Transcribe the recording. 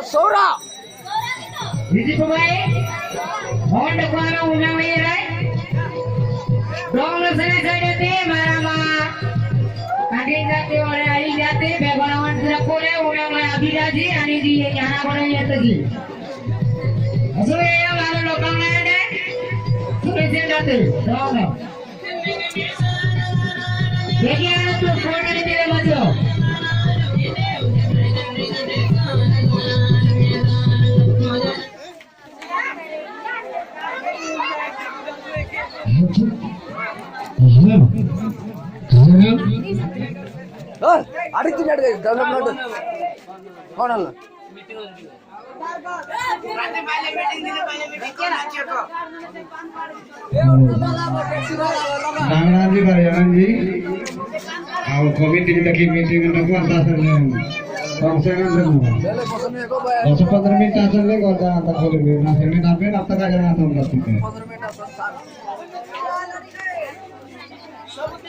Sora. Biji pemain, mohon deklarasi undang wirai. Dong lesene sedeti marama. Kaki jati oleh ayi jati, begonawan tidak boleh undang oleh abidasi ani di yana boleh yatasi. Asal ya lalu lokal nade, sudah jati, dong. Jadi anak tu phone ni tidak masuk. ಅಡಿತಿನಾಡು ಗೌರವ ನೋಡಲ್ಲ जी परिजन जी और committee की meeting में को अंदाज कम से कम 10-15 minute आसले करता आता बोले ना सेने ना पे अब तक आ जाना तुम करते हैं 15 मिनट